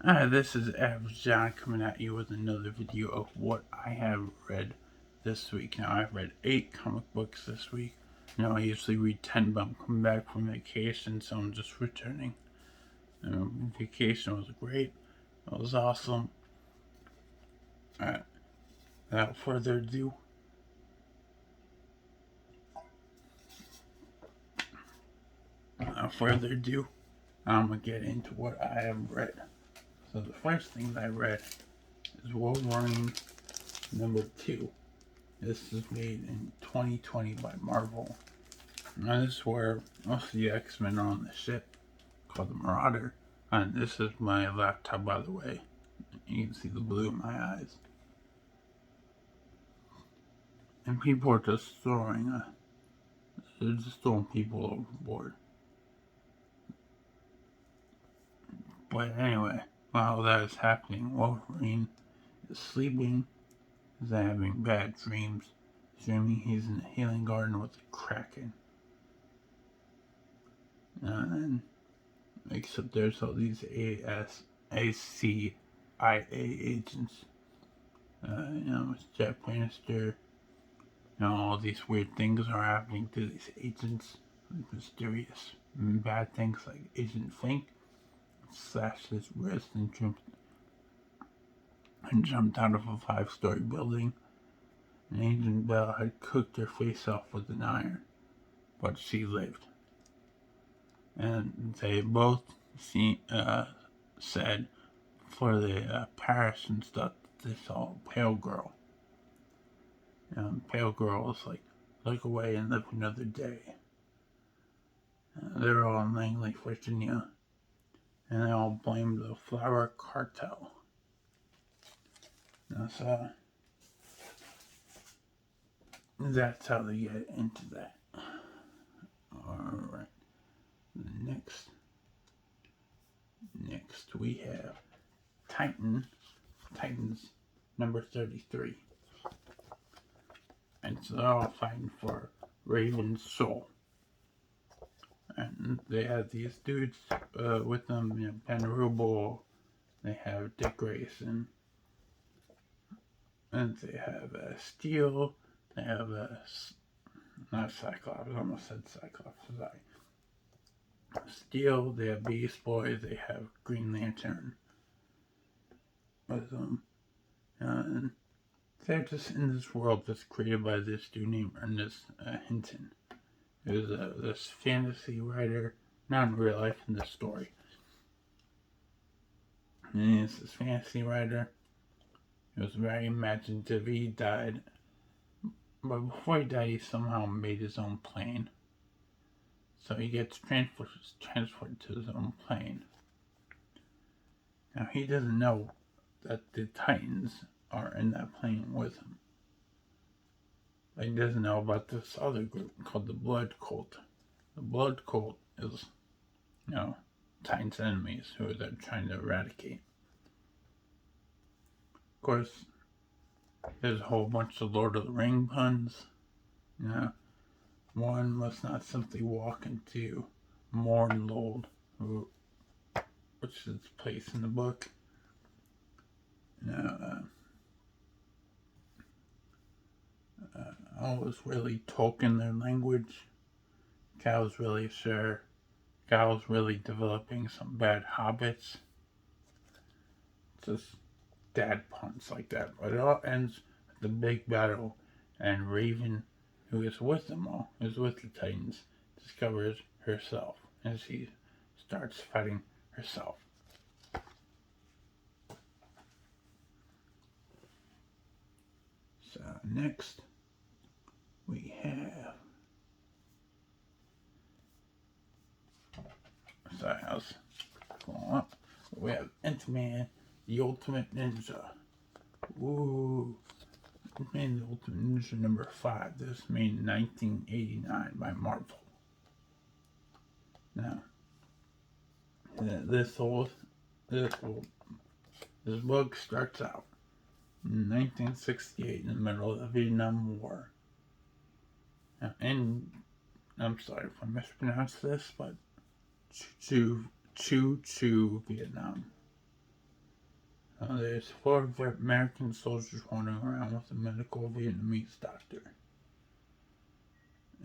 This is Average John coming at you with another video of what I have read this week. Now, I've read 8 comic books this week. Now, I usually read 10, but I'm coming back from vacation, so I'm just returning. Vacation was great. It was awesome. Alright, without further ado, I'm going to get into what I have read. So the first thing that I read is Wolverine number 2. This is made in 2020 by Marvel. Now this is where most of the X-Men are on the ship called the Marauder. And this is my laptop, by the way. You can see the blue in my eyes. And people are just throwing people overboard. But anyway, while that is happening, Wolverine is sleeping, is having bad dreams, dreaming he's in a healing garden with a kraken. And except there's all these ACIA agents. It's Jack Bannister. All these weird things are happening to these agents. Like mysterious bad things like Agent Fink slashed his wrist and jumped out of a 5-story building. And Agent Bell had cooked her face off with an iron, but she lived. And they both said for the Paris and stuff, they saw a pale girl. Pale girl was like, look away and live another day. They're all in Langley, Virginia, and they all blamed the flower cartel. That's how they get into that. Alright. Next we have Titans number 33. And so they're all fighting for Raven's soul. And they have these dudes with them, Ben Rubel, they have Dick Grayson, and they have Steel, they have not Cyclops, I almost said Cyclops, sorry. Steel, they have Beast Boy, they have Green Lantern with them. And they're just in this world that's created by this dude named Ernest Hinton. He was this fantasy writer, not in real life, in this story. And he's this fantasy writer. He was very imaginative. He died. But before he died, he somehow made his own plane. So he gets transferred to his own plane. Now he doesn't know that the Titans are in that plane with him. But he doesn't know about this other group called the Blood Cult. The Blood Cult is, Titans' enemies who they're trying to eradicate. Of course, there's a whole bunch of Lord of the Ring puns. One must not simply walk into Mournlold, which is place in the book. I was really Tolkien their language. Guy was really developing some bad hobbits. Just dad puns like that. But it all ends with the big battle, and Raven, who is with them all, is with the Titans, discovers herself, and she starts fighting herself. So next we have, sorry, I was going up. We have Ant-Man, the Ultimate Ninja. Ooh, Ant-Man, the Ultimate Ninja number 5. This was made in 1989 by Marvel. Now, this book starts out in 1968 in the middle of the Vietnam War. And I'm sorry if I mispronounced this, but Choo Vietnam. There's 4 American soldiers wandering around with a medical Vietnamese doctor.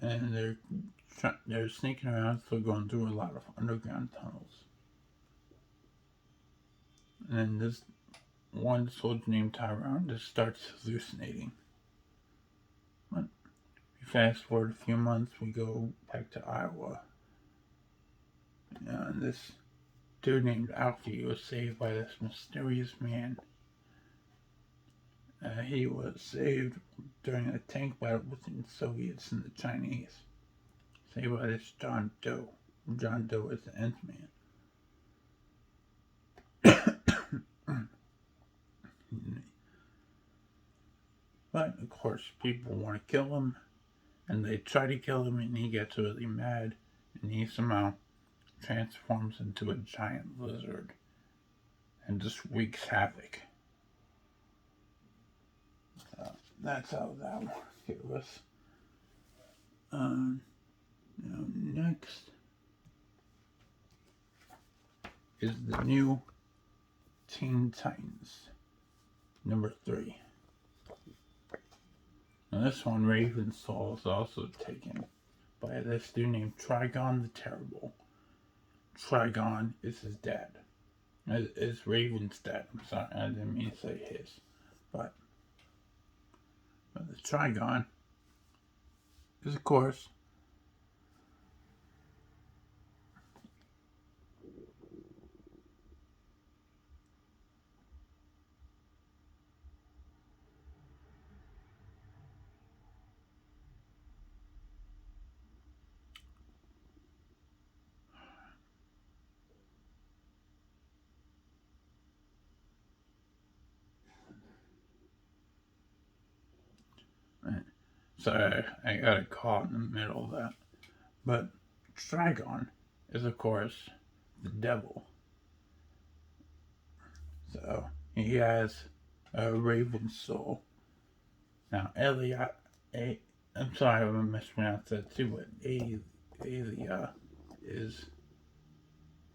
And they're sneaking around, so going through a lot of underground tunnels. And then this one soldier named Tyrone just starts hallucinating. But we fast forward a few months, we go back to Iowa. And this dude named Alfie was saved by this mysterious man. He was saved during a tank battle between the Soviets and the Chinese. Saved by this John Doe. John Doe is the nth man. But, of course, people want to kill him. And they try to kill him, and he gets really mad. And he somehow transforms into a giant lizard. And just wreaks havoc. That's how that one goes. Next is the new Teen Titans, number 3. Now this one, Raven's soul, is also taken by this dude named Trigon the Terrible. Trigon is his dad. It's Raven's dad. I'm sorry, I didn't mean to say his. But the Trigon is, of course, sorry, I got caught in the middle of that. But Trigon is, of course, the devil. So he has a raven soul. Now, I'm sorry if I mispronounced that too, but Elia is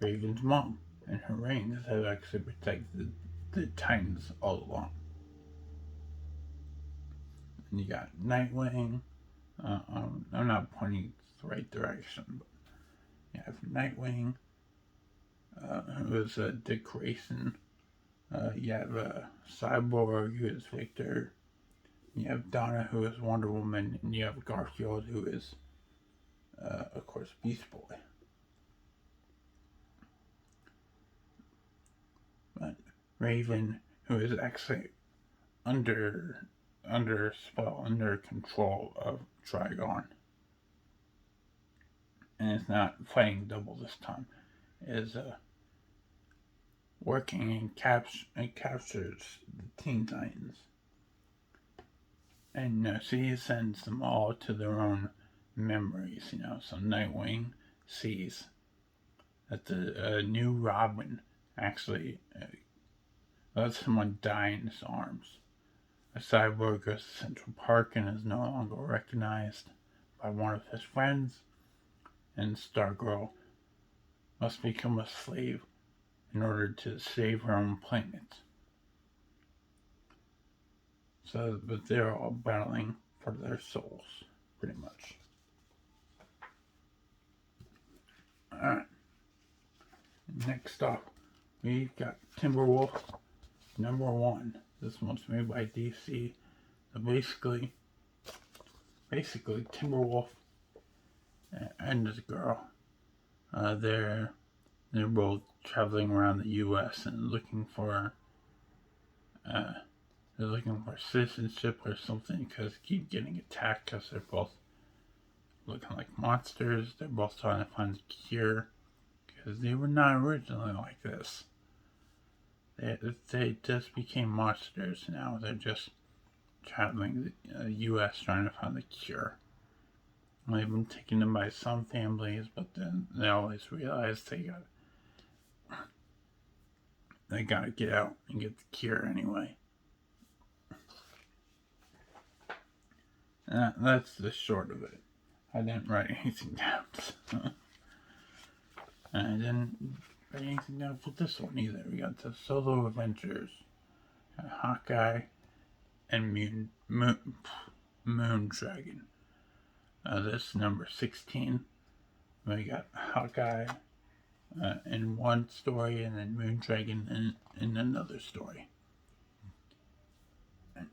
Raven's mom, and her rings have actually protected the Titans all along. And you got Nightwing. I'm not pointing the right direction, but you have Nightwing, who is Dick Grayson. You have Cyborg, who is Victor. You have Donna, who is Wonder Woman, and you have Garfield, who is, of course, Beast Boy. But Raven, who is actually under spell, under control of Trigon, and it's not fighting double this time, is working and captures the Teen Titans. And so he sends them all to their own memories, So Nightwing sees that the new Robin actually lets someone die in his arms. A cyborg goes to Central Park and is no longer recognized by one of his friends, and Stargirl must become a slave in order to save her own planet. So, but they're all battling for their souls, pretty much. Alright. Next up, we've got Timberwolf, number 1. This one's made by DC. So basically, Timberwolf and this girl, they're both traveling around the U.S. and looking for citizenship or something, because they keep getting attacked because they're both looking like monsters. They're both trying to find a cure, because they were not originally like this. They just became monsters now. They're just traveling the U.S. trying to find the cure. They've been taken in by some families, but then they always realize they gotta get out and get the cure anyway. That's the short of it. I didn't write anything down. And I didn't write anything down for this one either. We got the solo Avengers. Hawkeye, and Moondragon. This number 16. We got Hawkeye in one story, and then Moondragon in another story. And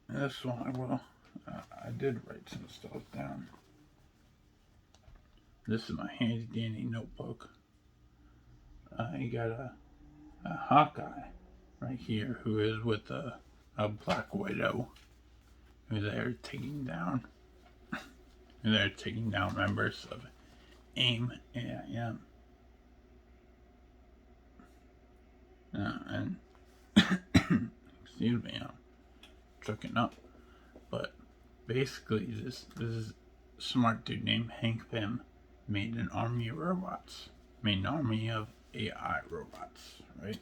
this one, I did write some stuff down. This is my handy dandy notebook. You got a Hawkeye right here who is with a Black Widow who they're taking down. They're taking down members of AIM. And excuse me, I'm choking up. But basically, this is a smart dude named Hank Pym made an army of robots, made an army of AI robots, right?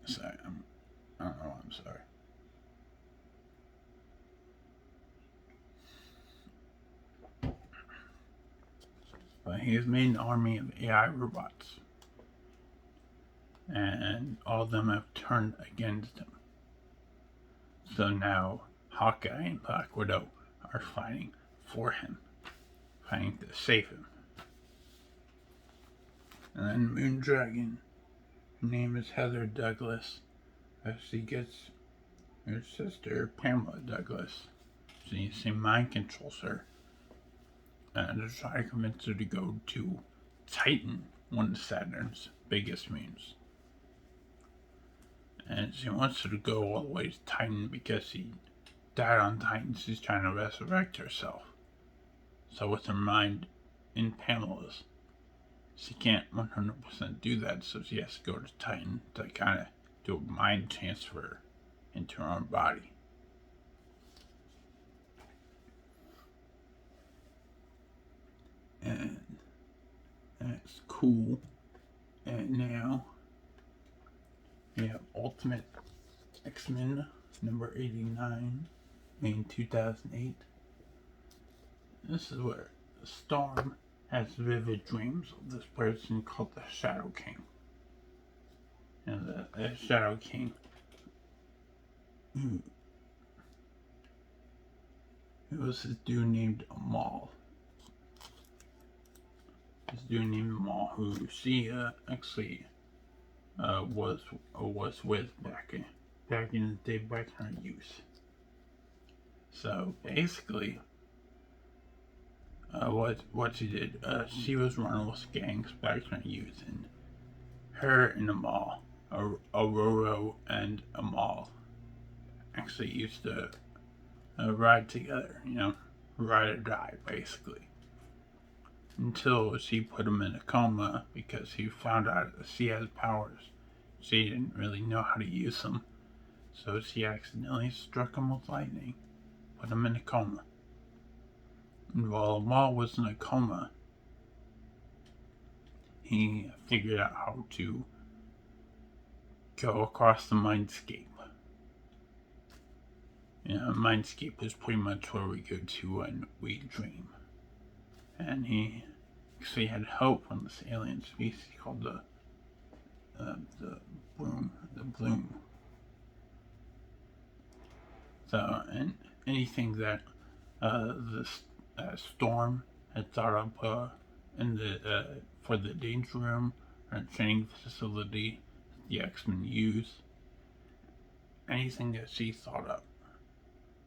Sorry, I don't know. I'm sorry. But he has made an army of AI robots. And all of them have turned against him. So now Hawkeye and Black Widow are fighting for him. Fighting to save him. And then Moondragon, her name is Heather Douglas. She gets her sister Pamela Douglas. She mind controls her. And to try to convince her to go to Titan, one of Saturn's biggest moons. And she wants her to go all the way to Titan because she died on Titan. She's trying to resurrect herself. So with her mind in Pamela's, she can't 100% do that. So she has to go to Titan to kind of do a mind transfer into her own body. And that's cool. And now we have Ultimate XMen number 89 made in 2008. This is where Storm has vivid dreams of this person called the Shadow King. And the Shadow King it was this dude named Amal. This dude named Amal who she actually was with back in the day, back in her youth. So basically, what she did, she was running with gangs back in her youth, and her and Amal, Aurora and Amal, actually used to ride together. Ride or die, basically. Until she put him in a coma because he found out that she has powers. She didn't really know how to use them. So she accidentally struck him with lightning, put him in a coma. And while Amal was in a coma, he figured out how to go across the mindscape. Mindscape is pretty much where we go to when we dream. And he actually had help from this alien species called the Bloom. So, and anything that this Storm had thought up in the for the danger room or training facility the X-Men use, anything that she thought up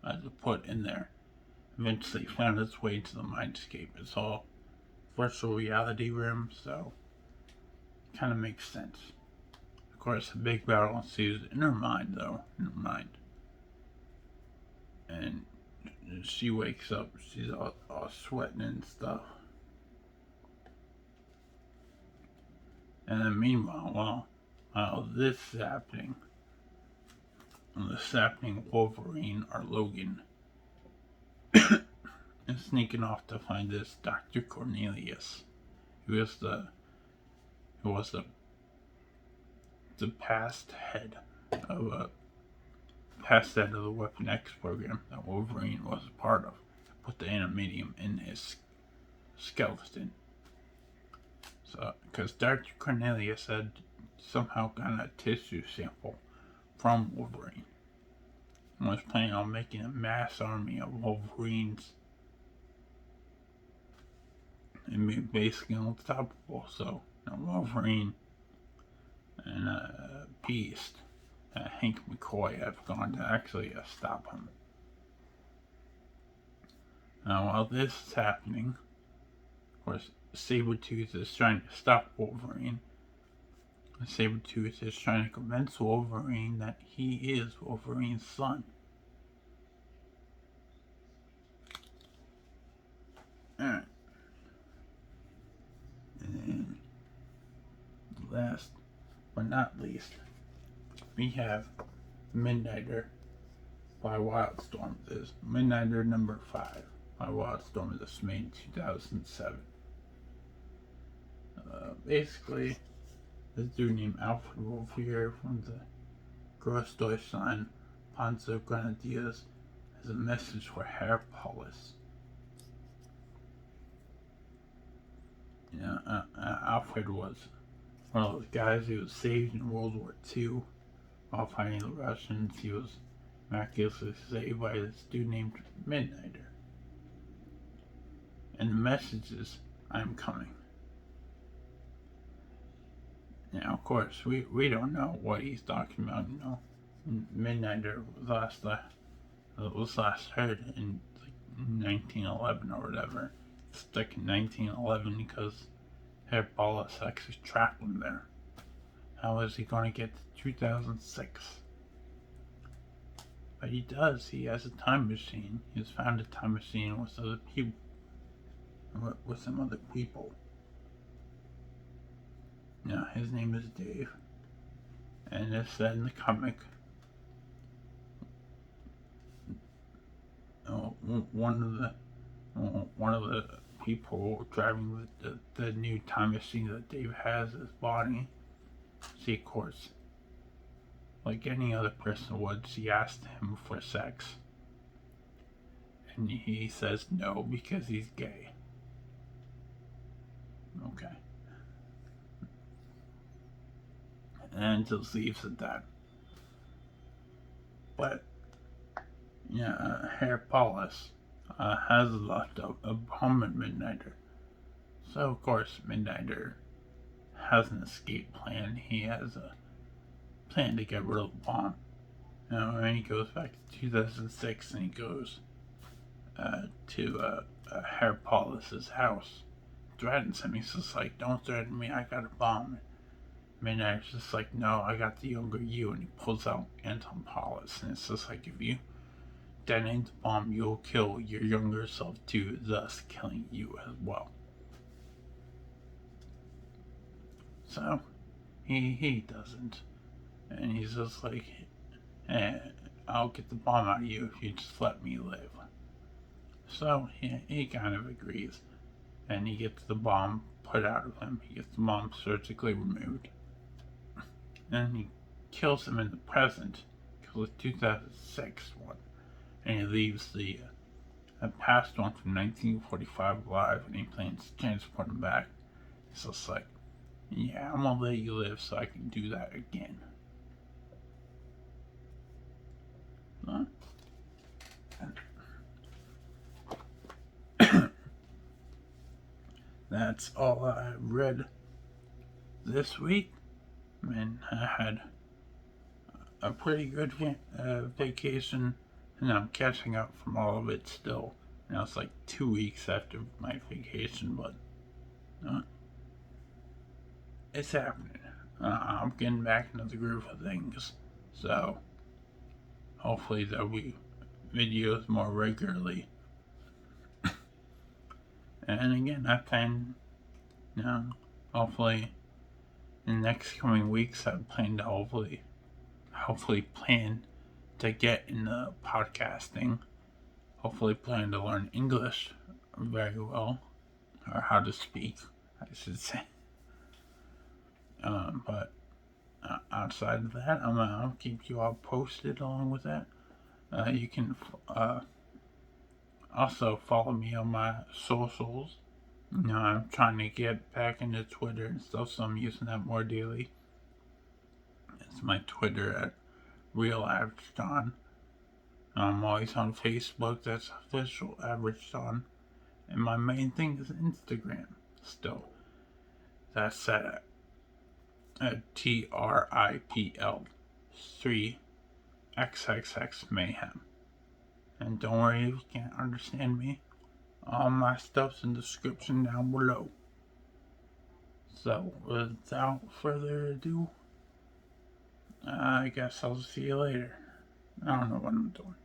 to put in there eventually found its way to the mindscape. It's all virtual reality room, so it kind of makes sense. Of course, the big battle ensues in her mind, though. In her mind. And she wakes up, she's all sweating and stuff. And then meanwhile, while this is happening, Wolverine or Logan is sneaking off to find this Dr. Cornelius, who was the past head of the Weapon X program that Wolverine was a part of. Put the adamantium in his skeleton. So, because Dr. Cornelius had somehow got a tissue sample from Wolverine and was planning on making a mass army of Wolverines and be basically unstoppable. So Wolverine and Beast, Hank McCoy, have gone to actually stop him. Now, while this is happening, of course, Sabretooth is trying to stop Wolverine. Sabretooth is trying to convince Wolverine that he is Wolverine's son. Alright. And last but not least, we have Midnighter by Wildstorm. This is Midnighter number 5 by Wildstorm. This was made in 2007. Basically, this dude named Alfred Wolf here from the Gross Deutschland Panzer Grenadiers has a message for Herr Paulus. Alfred was one of those guys who was saved in World War II while fighting the Russians. He was miraculously saved by this dude named Midnighter. And the message is, I'm coming. Now, of course, we don't know what he's talking about, Midnighter was last heard in 1911 or whatever. Stuck in 1911 because Herr Paulus actually trapped him there. How is he going to get to 2006? But he does. He has a time machine. He has found a time machine with other people. With some other people. Now, his name is Dave. And it's said in the comic. One of the people driving the new time machine that Dave has in his body. See, of course, like any other person would, she asked him for sex. And he says no because he's gay. Okay. And just leaves at that. But, Herr Paulus has left a bomb at Midnighter. So, of course, Midnighter has an escape plan. He has a plan to get rid of the bomb. And he goes back to 2006 and he goes to Herr Paulus's house. Threatens him. He's just like, don't threaten me, I got a bomb. Midnighter's just like, no, I got the younger you. And he pulls out Anton Paulus. And it's just like, if you detonate the bomb, you'll kill your younger self too, thus killing you as well. So, he doesn't. And he's just like, I'll get the bomb out of you if you just let me live. So, he kind of agrees. And he gets the bomb put out of him. He gets the bomb surgically removed. And he kills him in the present. Kills the 2006 one. And he leaves the past one from 1945 alive. And he plans to transport him back. It's just like, yeah, I'm gonna let you live so I can do that again. Huh? That's all I read this week. And I had a pretty good vacation, and I'm catching up from all of it still. Now it's like 2 weeks after my vacation, but it's happening. I'm getting back into the groove of things, so hopefully there'll be videos more regularly. And again, I plan, hopefully in the next coming weeks, I plan to hopefully plan to get into podcasting. Hopefully plan to learn English very well, or how to speak, I should say. But outside of that, I'll keep you all posted along with that. You can also follow me on my socials. I'm trying to get back into Twitter and stuff, so I'm using that more daily. It's my Twitter at Real Average Don. I'm always on Facebook, that's Official Average Don. And my main thing is Instagram still. That's at TRIPL 3XXX Mayhem. And don't worry if you can't understand me. All my stuff's in the description down below. So, without further ado, I guess I'll see you later. I don't know what I'm doing.